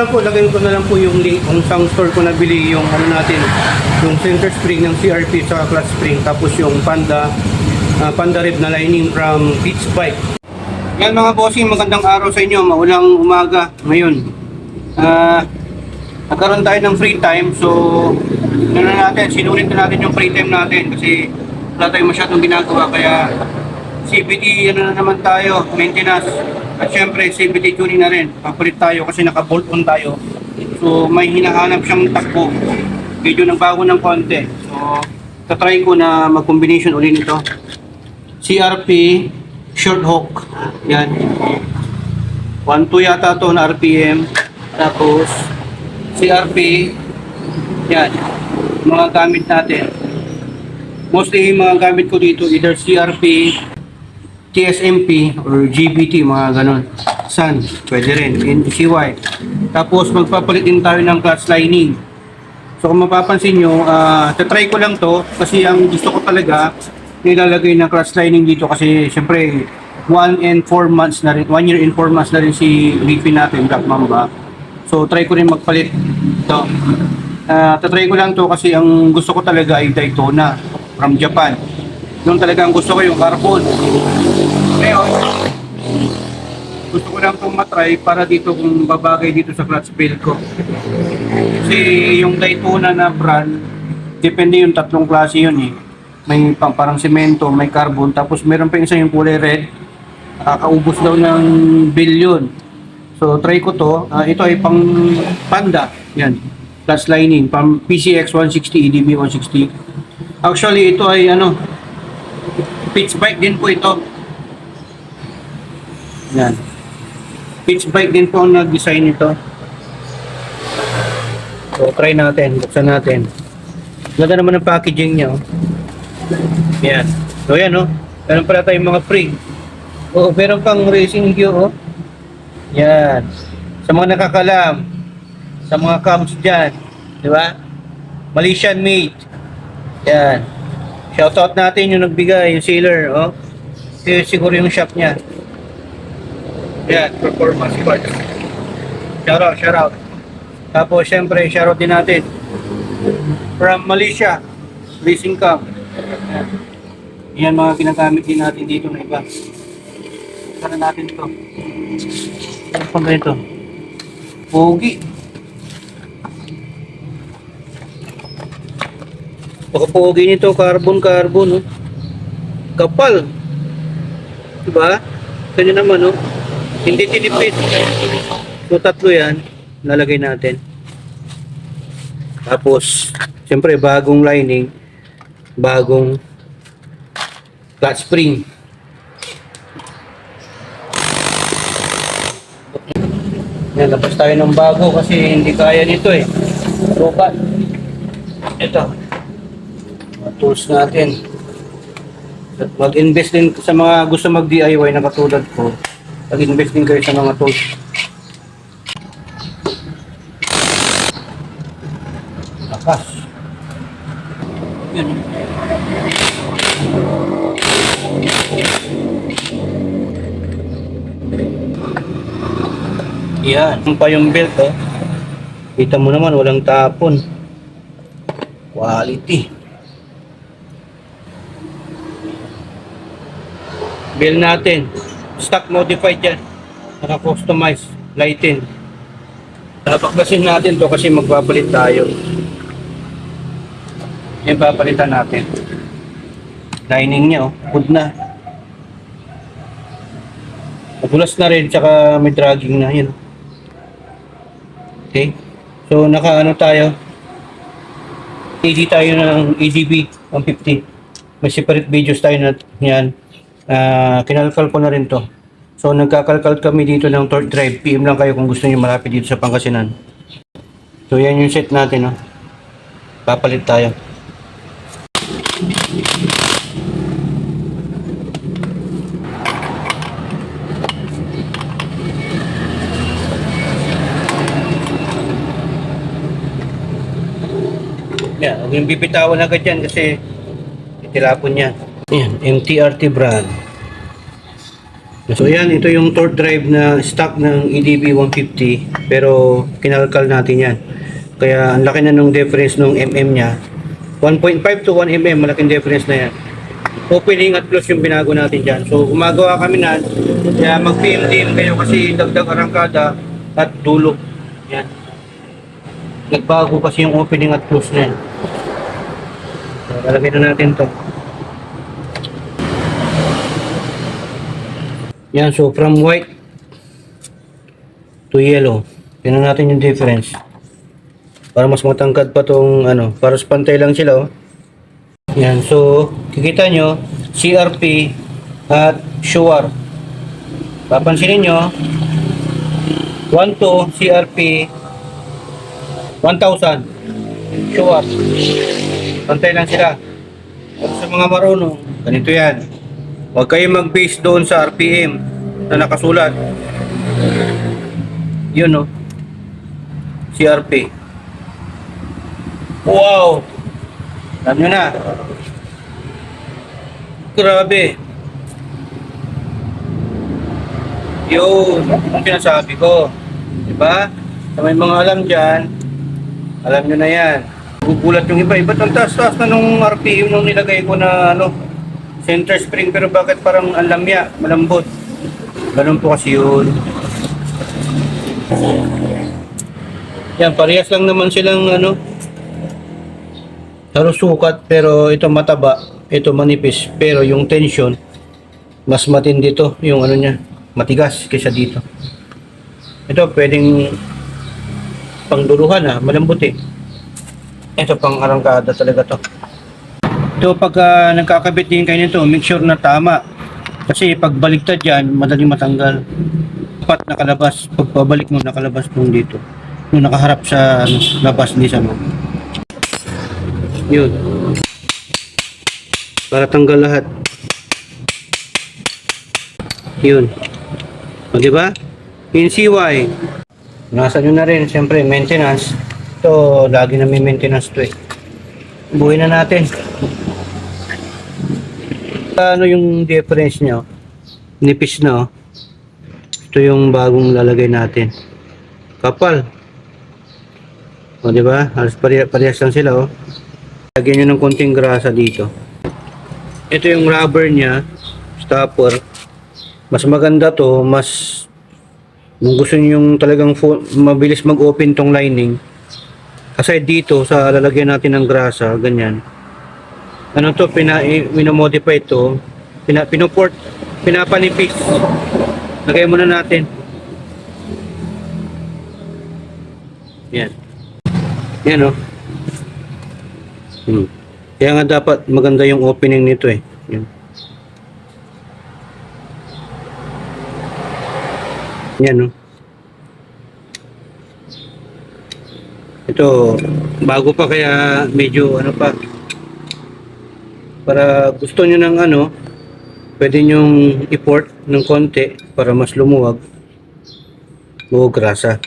lang po, lagay ko na lang po yung link kung saan store ko nabili yung ano natin, yung center spring ng CRP sa clutch spring, tapos yung Panda Rib na lining from Beach Bike. Yan mga bossing, magandang araw sa inyo, maulang umaga ngayon. Nagkaroon tayo ng free time, so sinulit na natin yung free time natin kasi wala tayong masyadong ginagawa, kaya CVT ano na naman tayo, maintenance, at syempre CVT tuning na rin, papalit tayo kasi naka-bolt on tayo, so may hinahanap siyang takbo, medyo nagbago ng konti, so tatry ko na mag-combination ulit nito. CRP short hook, yan 1.2 yata to na RPM, tapos CRP, yan mga gamit natin, mostly yung mga gamit ko dito either CRP, TSMP or GBT, mga ganon. Sun, pwede rin, NCY. Tapos magpapalit din tayo ng clutch lining. So kung mapapansin nyo, tatry ko lang to kasi ang gusto ko talaga nilalagay ng clutch lining dito kasi syempre 1 and 4 months na rin, 1 year and 4 months na rin si Leafy natin, Black Mamba. So try ko rin magpalit to. Tatry ko lang to kasi ang gusto ko talaga ay Daytona from Japan. Yung talaga ang gusto ko yung carbon. Ngayon, gusto ko lang itong matry para dito kung babagay dito sa clutch build ko. Kasi yung Daytona na brand, depende yung tatlong klase yun eh. May parang semento, may carbon, tapos meron pa isa yung kulay red. Kaubos daw ng billion. So try ko to. Ito ay pang Panda. Yan. Clutch lining. Pang PCX 160, EDB 160. Actually ito ay pitch bike din po ito. Yan. Pitch bike din po ang nag-design nito. So try natin. Buksan natin. Ganda naman ang packaging niya. Oh. Yan. So yan oh. Meron pala tayong mga free. Oh, meron pang racing gear oh. Yan. Sa mga nakakalam, sa mga cams dyan, di ba? Malaysian made. Yan. Shoutout natin yung nagbigay, yung sealer, oh. Siguro yung shop niya. Yan, performance parts. Shoutout. Tapos, syempre, shoutout din natin. From Malaysia, racing cam. Yan mga ginagamit din natin dito na iba. Sana natin ito. Ano pang ganito? Pogi. Pagkapogi nito, carbon. Oh. Kapal. Diba? Kanya naman, oh. Hindi tinipid. So, tatlo yan. Lalagay natin. Tapos, siyempre, bagong lining. Bagong clutch spring. Yan, labas tayo ng bago kasi hindi kaya nito eh. Lobat. Ito. Mga tools natin. Mag-invest din sa mga gusto mag-DIY na katulad ko. Mag-invest din kayo sa mga tools. Lakas. Yan. Yan. Yung pa yung belt oh. Kita mo naman walang tapon. Quality. Belt natin. Stock modified yan. Naka-customize. Lighting. Napaklasin natin to kasi magpapalit tayo. Yan papalitan natin. Lining niya oh. Good na. Magulas na rin. Tsaka may dragging na yan. Okay. So naka tayo. AD tayo ng ADB 150. May separate videos tayo na yan. Kinalkal ko na rin to. So nagkakalkal kami dito ng torque drive. PM lang kayo kung gusto niyo malapit dito sa Pangasinan. So yan yung set natin. Papalit tayo. Yan, huwag yung bibitawan agad yan kasi itilapon niya. Yan, MTRT brand. So yan, ito yung torque drive na stock ng EDB 150 pero kinalkal natin yan. Kaya ang laki na nung difference nung mm niya. 1.5 to 1 mm, malaking difference na yan. Opening at close yung binago natin dyan. So gumagawa kami na, kaya mag-PMDM kayo kasi dagdag arangkada at dulo. Yan. Nagbago kasi yung opening at close na yan. So, lalagay na natin to. Yan, so from white to yellow. Tingnan natin yung difference. Para mas matangkad pa tong ano, para pantay lang sila oh. Yan, so kikita nyo CRP at Shuar. Papansinin nyo 1.2 CRP 1,000 Shuar. Pantay lang sila. Pero sa mga marunong, ganito yan. Huwag kayo mag-base doon sa RPM na nakasulat. Yun no. CRP. Wow! Alam nyo na. Grabe. Yun. Yung sinasabi ko. Diba? Sa may mga alam dyan, alam nyo na yan. Gugulat yung iba. Iba't ang taas-taas na nung RPM nung nilagay ko na ano, center spring, pero bakit parang ang lamya, malambot. Ganun po kasi yun. Yan, parehas lang naman silang ano, halos sukat, pero ito mataba, ito manipis, pero yung tension mas matindi to, yung ano niya, matigas kaysa dito. Ito pwedeng pangduluhan malambot eh. Ito pang arangkada talaga to. Ito pag nagkakabit din kayo nito, make sure na tama. Kasi pag baliktad yan, madaling matanggal. Dapat nakalabas, pag pabalik mo nakalabas nung dito. Nung nakaharap sa ano, labas ni sa mo. Yun. Para tanggal lahat. Yun. O diba? In CY. Nasa nyo na rin, siyempre, maintenance. Ito, lagi na may maintenance to eh. Buhay na natin. Ano yung difference nyo? Nipis na oh. Ito yung bagong lalagay natin. Kapal. O diba? Halos parehas lang sila oh. Lagyan nyo ng konting grasa dito. Ito yung rubber nya, stopper. Mas maganda to, mas kung gusto nyo yung talagang mabilis mag-open tong lining. Kasi dito sa lalagyan natin ng grasa, ganyan. Ano to, minomodify to, pinapanipis. Lagay muna natin. Yan. Yan oh. Kaya nga dapat maganda yung opening nito eh. Yan. Yan oh. Ito, bago pa kaya medyo ano pa. Para gusto nyo ng ano, pwede nyong i-port ng konti para mas lumuwag. O grasa.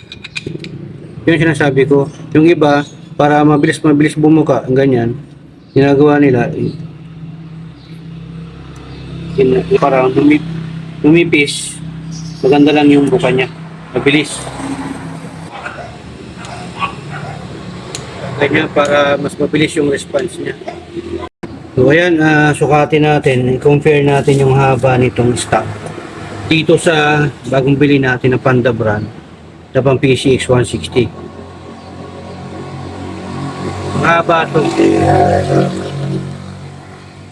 Yung sinasabi ko, yung iba, para mabilis bumuka, ang ganyan, ginagawa nila, para lumipis, maganda lang yung buka niya. Mabilis. Ganyan para mas mabilis yung response niya. So ayan, sukatin natin, i-compare natin yung haba nitong stock dito sa bagong bili natin na Panda brand na pang PCX 160. Ang haba ito.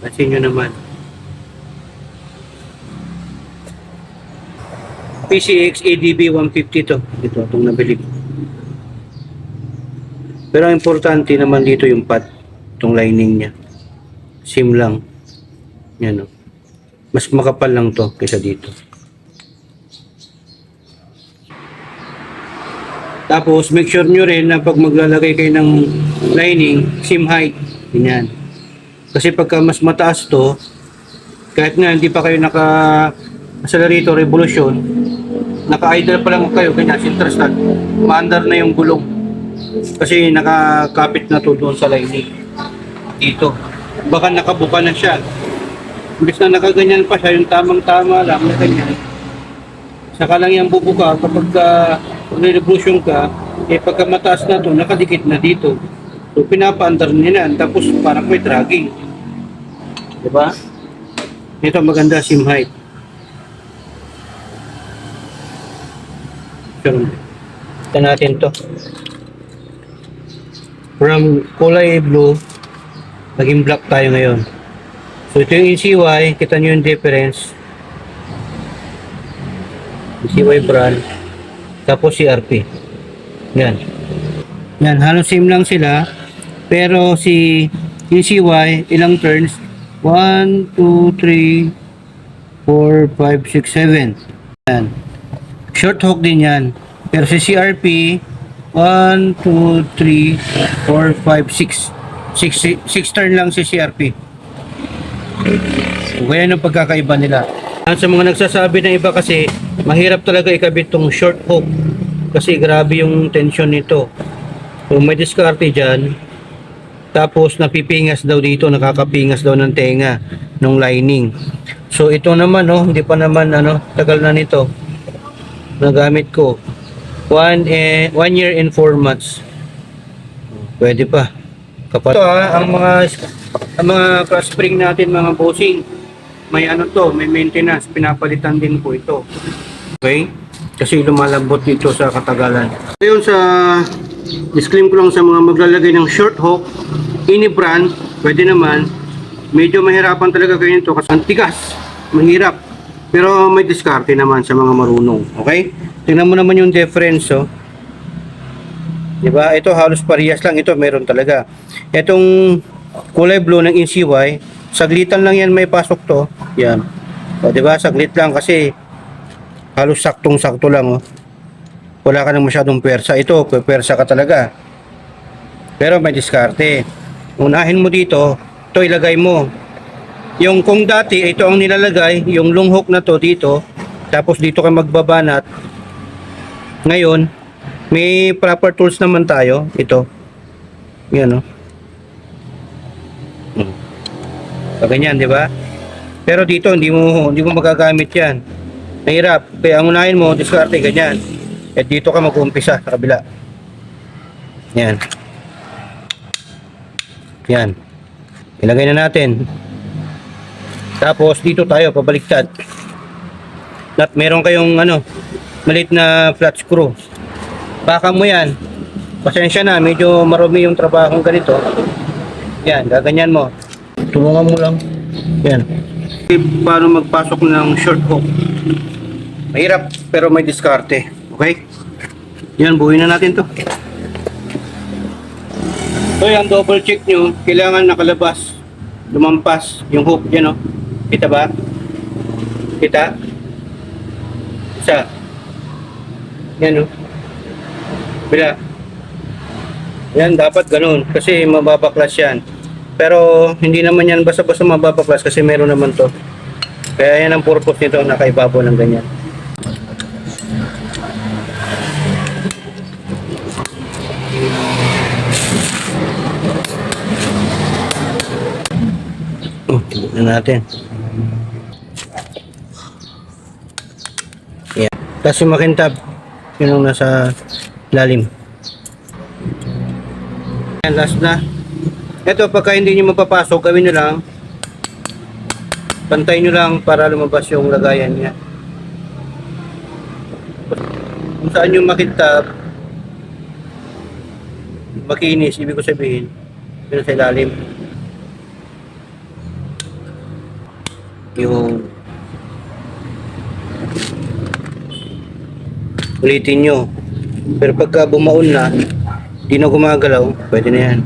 Pansin nyo naman. PCX ADB 150 to. Ito, itong nabili. Pero ang importante naman dito yung pad, itong lining niya. Sim lang. Yan o. Mas makapal lang to kaysa dito. Tapos make sure nyo rin na pag maglalagay kayo ng lining, sim height. Ganyan. Kasi pagka mas mataas to, kahit nga hindi pa kayo naka-accelerator revolution, naka-idle pa lang kayo, ganyan, center stand, maandar na yung gulong. Kasi nakakapit na to doon sa lining. Dito. Baka nakabuka na siya. Imbis na nakaganyan pa siya, yung tamang-tama lang na ganyan, Saka lang yan bubuka kapag nire-revolution ka, pagka mataas na to, nakadikit na dito. So pinapaandar niya na, tapos parang may dragging. Diba? Ito maganda seam height. Ito natin to. From kulay blue, naging black tayo ngayon. So ito yung ECY, kita nyo yung difference. ECY brand, tapos CRP. Yan. Yan, halos same lang sila. Pero si ECY, ilang turns? 1, 2, 3, 4, 5, 6, 7. Yan. Short hook din yan. Pero si CRP, 1, 2, 3, 4, 5, 6. 6 turn lang si CRP. Ganyan ang pagkakaiba nila. Sa mga nagsasabi ng iba kasi, mahirap talaga ikabit tong short hook. Kasi grabe yung tension nito. So may diskarte dyan. Tapos napipingas daw dito, nakakapingas daw ng tenga ng lining. So ito naman hindi pa naman tagal na nito. Nagamit ko. 1 year and 4 months. Pwede pa. Kapag ito ang mga cross spring natin mga bossing, may may maintenance, pinapalitan din po ito. Okay? Kasi lumalambot dito sa katagalan. Ngayon sa disclaim ko lang sa mga maglalagay ng short hook, any brand, pwede naman. Medyo mahirapan talaga kayo nito kasi ang tigas, mahirap. Pero may diskarte naman sa mga marunong. Okay? Tingnan mo naman yung difference, Diba? Ito halos parehas lang. Ito meron talaga. Itong kulay blue ng ECY, saglitan lang yan may pasok to. Yan. O, diba? Saglit lang kasi halos saktong-sakto lang, Wala ka nang masyadong pwersa. Ito, pwersa ka talaga. Pero may diskarte. Unahin mo dito, ito ilagay mo. Yung kung dati, ito ang nilalagay, yung long hook na to dito, tapos dito ka magbabanat. Ngayon, may proper tools naman tayo. Ito. Yan, Ganyan, di ba? Pero dito, hindi mo magagamit yan. Mahirap. Kaya ang unahin mo, diskarte, ganyan. At dito ka mag-uumpisa sa kabila. Yan. Yan. Ilagay na natin. Tapos dito tayo pabaliktad. At meron kayong maliit na flat screw. Baka mo yan. Pasensya na, medyo marumi yung trabahong ganito. Yan, gaganyan mo. Tulungan mo lang. Yan. Paano magpasok ng short hook? Mahirap pero may diskarte. Okay? Yan, buuin na natin to. So yan, double check nyo. Kailangan nakalabas. Lumampas yung hook. Yan Kita ba? Kita? Isa. Yan Bila. Yan, dapat ganun. Kasi mababaklas yan. Pero hindi naman yan basta-basta mababaklas kasi meron naman to. Kaya yan ang purpose nito, nakaibabaw ng ganyan. Tignan natin. Yan. Tapos yung makintab, yun ang nasa lalim. Yan, last na. Ito, pagka hindi nyo mapapasok, gawin nyo lang. Pantay nyo lang para lumabas yung lagayan niya. Kung saan yung makintab, makinis, ibig ko sabihin, yun sa ilalim. Yung ulitin nyo. Pero pagka bumaon na, di na gumagalaw, pwede na yan.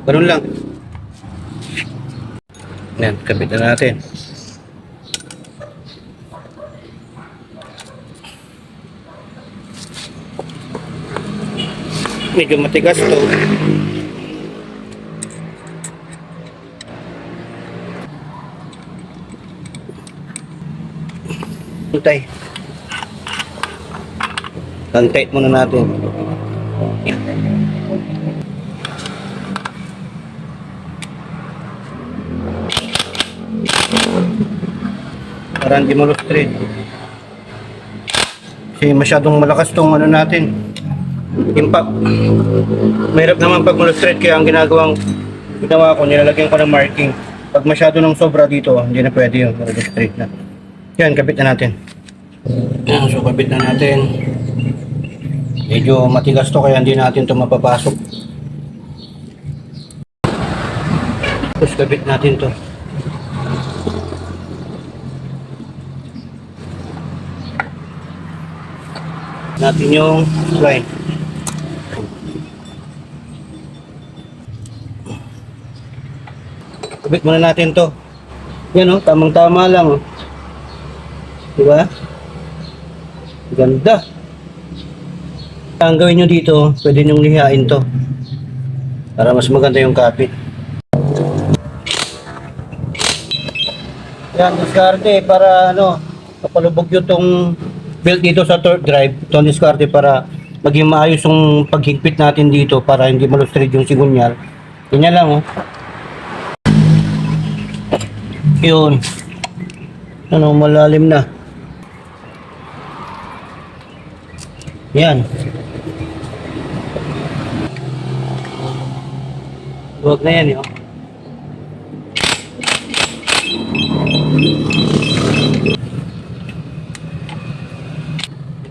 Ganun lang. Yan, kabit na natin. Medyo matigas to. Hintay. Hantay muna natin. Para hindi mo straight. Kasi masyadong malakas tong ano natin, impact. Mahirap naman pag malustret, kaya ang ginawa ko, nilalagyan ko ng marking. Pag masyado ng sobra dito, hindi na pwede yung straight na. Yan, kabit na natin. Yan, so kabit na natin. Medyo matigas to, kaya hindi natin to mapapasok. Tapos kabit natin to. Natin yung line. Kabit muna natin to. Yan o, tamang-tama lang o. Diba? Ganda. Ang gawin nyo dito, pwede nyong lihain to. Para mas maganda yung kapit. Yan, diskarte para ano, kapalubog yung tong belt dito sa torque drive. Itong diskarte para maging maayos yung paghigpit natin dito para hindi malustrid yung sigunyal. Ganyan lang oh. Yun. Ano, malalim na. Yan. Huwag na yan yun.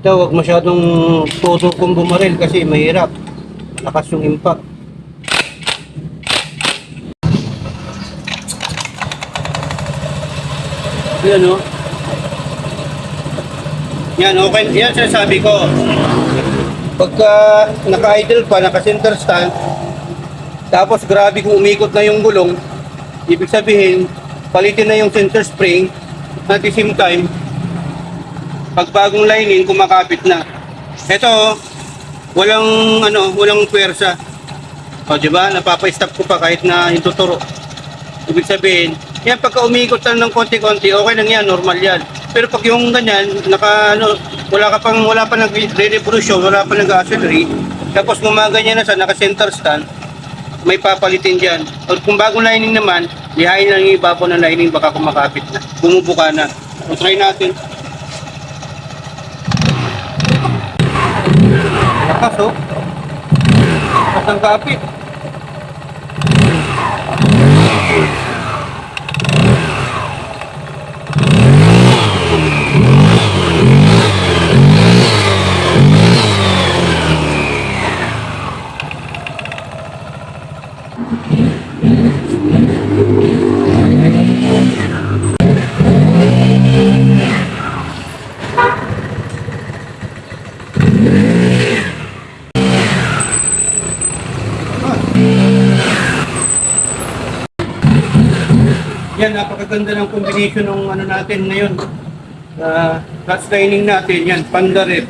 Ito, huwag masyadong todo kung bumaril kasi mahirap. Malakas yung impact. Yan o. Yan, okay. Yan sinasabi ko. Pagka naka-idle pa, naka-center stand, tapos grabe kung umikot na yung gulong, ibig sabihin, palitin na yung center spring, at the same time, pag bagong lining, kumakapit na. Ito, walang puwersa. O, diba? Napapa-stop ko pa kahit na ituturo. Ibig sabihin, yan, pagka umikot lang ng konti-konti, okay lang yan, normal yan. Pero pag yung ganyan, wala pa nag-revolution, wala pa nag-accelerate, tapos gumaganyan na sa naka-center stand, may papalitin dyan. O kung bagong lining naman, lihain lang yung ibabaw ng lining, baka kumakapit na, bumubuka na. So try natin. Lakas oh. Lakas ang kapit. Yan, napakaganda ng combination ng ano natin ngayon. Clutch lining natin, yan, Panda Rep.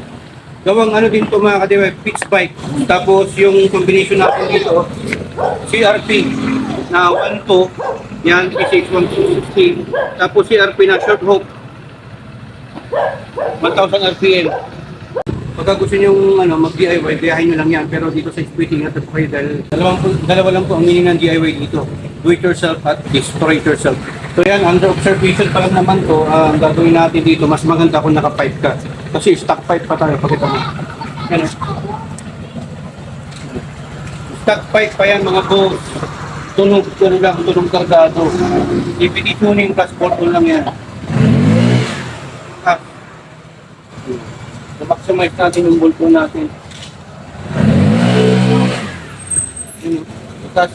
Gawang ano din ito mga kadiwa, pitch bike. Tapos yung combination natin dito, CRP na 1.2, yan, 36160. Tapos CRP na short hook, 1000 RPM. Pagka gusto nyo mag-DIY, biyahin nyo lang yan. Pero dito sa splitting natin kayo dahil dalawa lang po ang meaning ng DIY dito. Do it yourself at destroy it yourself. So yan, under observation pa lang naman to. Ang gagawin natin dito, mas maganda kung naka-pipe ka. Kasi stock pipe pa tayo, pakita mo. Yan. Stock pipe pa yan mga boss. Tunog kargado. DPD tuning plus bolt lang yan. Na-maximize natin yung bolt natin. Tapos,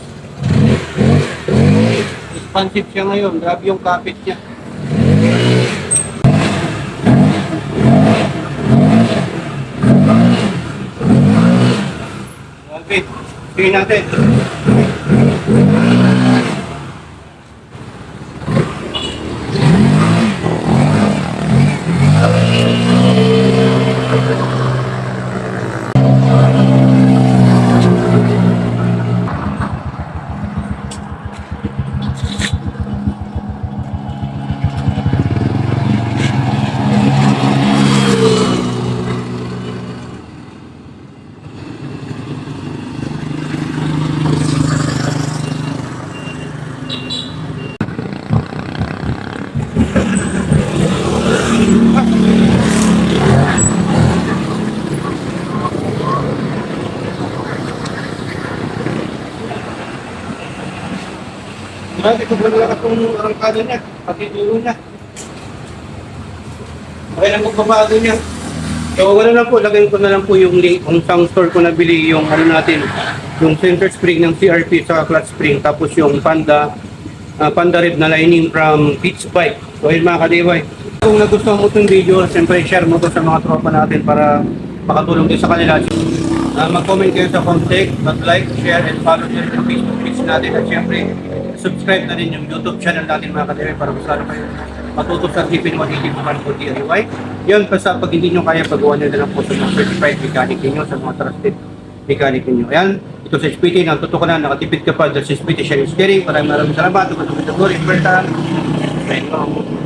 expansive siya ngayon. Grabe yung kapit niya. Okay, tingin natin. Grabe, sobrang lakas ng arangkada niya, pati dulo niya. Okay lang magbabago niya. So wala lang po, lagay ko na lang po yung link kung saan store ko nabili yung ano natin, yung center spring ng CRP sa clutch spring, tapos yung Panda Red na lining from Beach Bike. So yun mga ka-DIY. Kung nagustuhan mo itong video, siyempre share mo to sa mga tropa natin para makatulong din sa kanila. Mag-comment kayo sa contact, mag-like, share, and follow din yung Facebook page natin. At siyempre, subscribe na din yung YouTube channel natin mga ka-DIY para gusto kayo matuto sa Tipin 180 po DIY. Yun, basta pag hindi nyo kaya, pagawa nyo na lang po sa mga certified mechanic ninyo, sa mga trusted mechanic ninyo. Ayan, ito sa SPT, natuto ka na, nakatipid ka pa dahil sa SPT Sharing Steering. Maraming salamat. Ito sa Glory, Berta. Ayun.